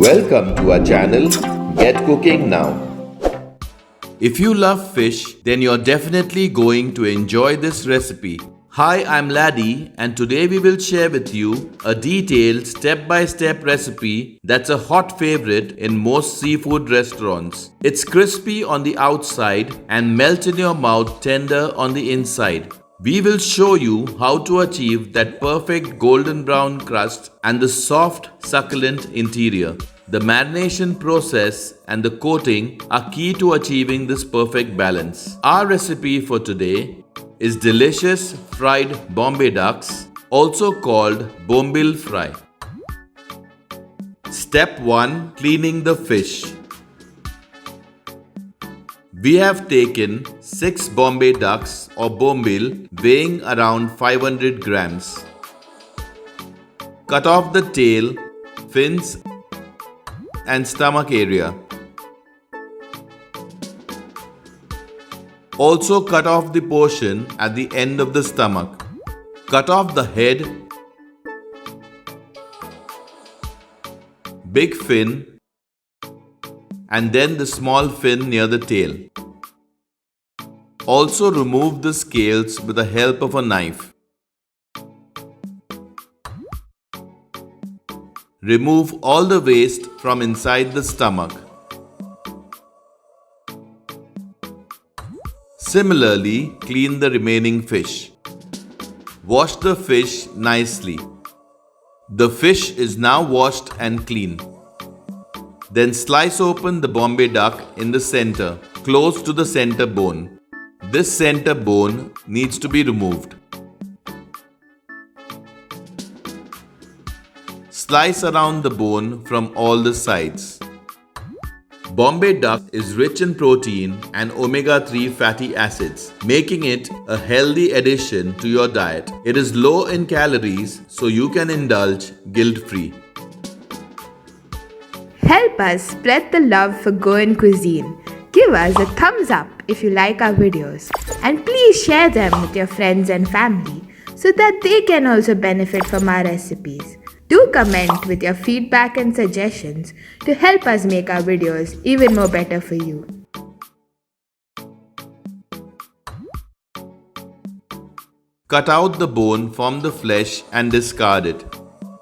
Welcome to our channel, Get Cooking Now. If you love fish, then you're definitely going to enjoy this recipe. Hi, I'm Laddie, and today we will share with you a detailed step-by-step recipe that's a hot favorite in most seafood restaurants. It's crispy on the outside and melt in your mouth tender on the inside. We will show you how to achieve that perfect golden brown crust and the soft, succulent interior. The marination process and the coating are key to achieving this perfect balance. Our recipe for today is delicious fried Bombay Ducks, also called Bombil Fry. Step 1. Cleaning the fish. We have taken 6 Bombay Ducks or Bombil weighing around 500 grams. Cut off the tail, fins and stomach area. Also cut off the portion at the end of the stomach. Cut off the head, big fin, and then the small fin near the tail. Also remove the scales with the help of a knife. Remove all the waste from inside the stomach. Similarly, clean the remaining fish. Wash the fish nicely. The fish is now washed and clean. Then slice open the Bombay duck in the center, close to the center bone. This center bone needs to be removed. Slice around the bone from all the sides. Bombay duck is rich in protein and omega-3 fatty acids, making it a healthy addition to your diet. It is low in calories, so you can indulge guilt-free. Help us spread the love for Goan cuisine. Give us a thumbs up if you like our videos, and please share them with your friends and family so that they can also benefit from our recipes. Do comment with your feedback and suggestions to help us make our videos even more better for you. Cut out the bone from the flesh and discard it.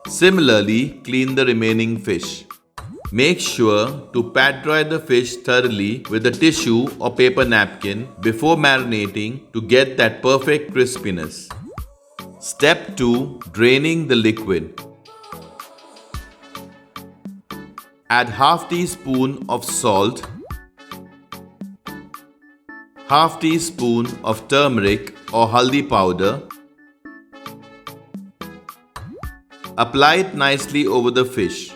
Similarly, clean the remaining fish. Make sure to pat dry the fish thoroughly with a tissue or paper napkin before marinating to get that perfect crispiness. Step 2. Draining the liquid. Add half teaspoon of salt, half teaspoon of turmeric or Haldi powder. Apply it nicely over the fish.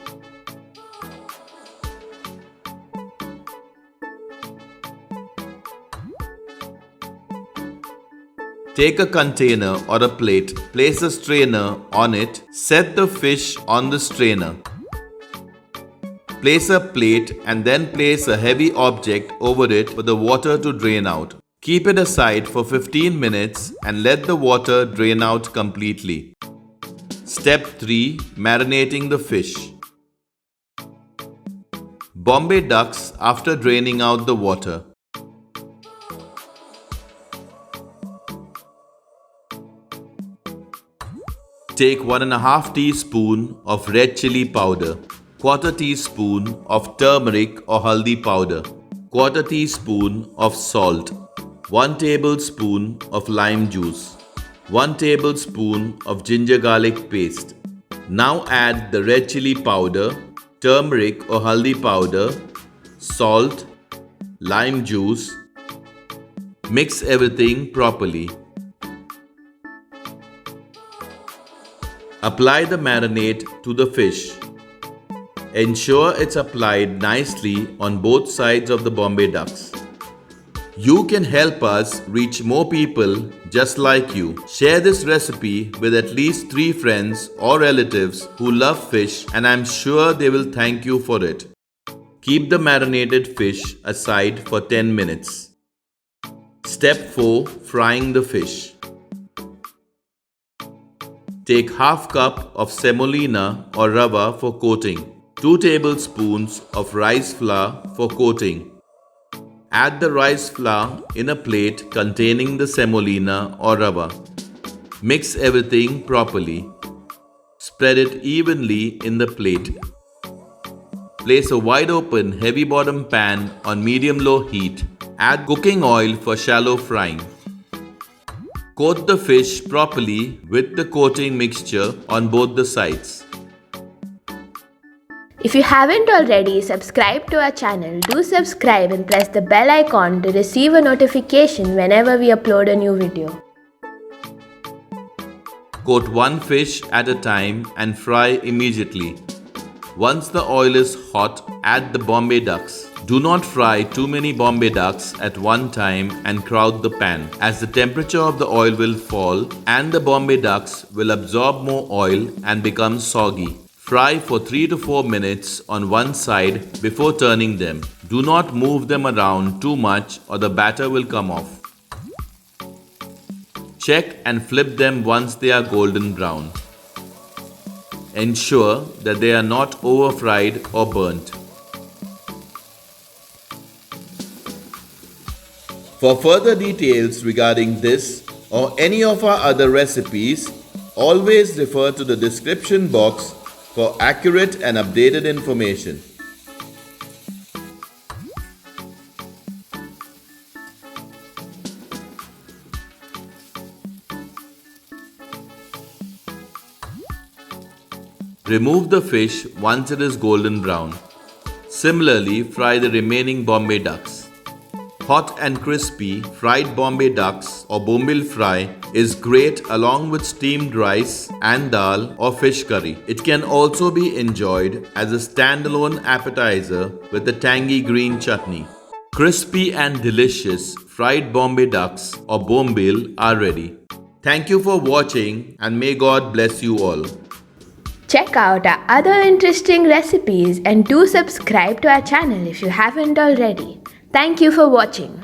Take a container or a plate, place a strainer on it, set the fish on the strainer. Place a plate and then place a heavy object over it for the water to drain out. Keep it aside for 15 minutes and let the water drain out completely. Step 3. Marinating the fish. Bombay ducks after draining out the water. Take 1.5 teaspoon of red chilli powder, 1/4 teaspoon of turmeric or haldi powder, 1/4 teaspoon of salt, 1 tablespoon of lime juice, 1 tablespoon of ginger garlic paste. Now add the red chilli powder, turmeric or haldi powder, salt, lime juice. Mix everything properly. Apply the marinade to the fish. Ensure it's applied nicely on both sides of the Bombay ducks. You can help us reach more people just like you. Share this recipe with at least 3 friends or relatives who love fish, and I'm sure they will thank you for it. Keep the marinated fish aside for 10 minutes. Step 4. Frying the fish. Take half cup of semolina or rava for coating. 2 tablespoons of rice flour for coating. Add the rice flour in a plate containing the semolina or rava. Mix everything properly. Spread it evenly in the plate. Place a wide open heavy bottom pan on medium-low heat. Add cooking oil for shallow frying. Coat the fish properly with the coating mixture on both the sides. If you haven't already subscribed to our channel, do subscribe and press the bell icon to receive a notification whenever we upload a new video. Coat one fish at a time and fry immediately. Once the oil is hot, add the Bombay Ducks. Do not fry too many Bombay Ducks at one time and crowd the pan, as the temperature of the oil will fall and the Bombay Ducks will absorb more oil and become soggy. Fry for 3 to 4 minutes on one side before turning them. Do not move them around too much or the batter will come off. Check and flip them once they are golden brown. Ensure that they are not over fried or burnt. For further details regarding this or any of our other recipes, always refer to the description box for accurate and updated information. Remove the fish once it is golden brown. Similarly, fry the remaining Bombay Ducks. Hot and crispy fried Bombay Ducks or Bombil Fry is great along with steamed rice and dal or fish curry. It can also be enjoyed as a standalone appetizer with a tangy green chutney. Crispy and delicious fried Bombay Ducks or Bombil are ready. Thank you for watching and may God bless you all. Check out our other interesting recipes and do subscribe to our channel if you haven't already. Thank you for watching.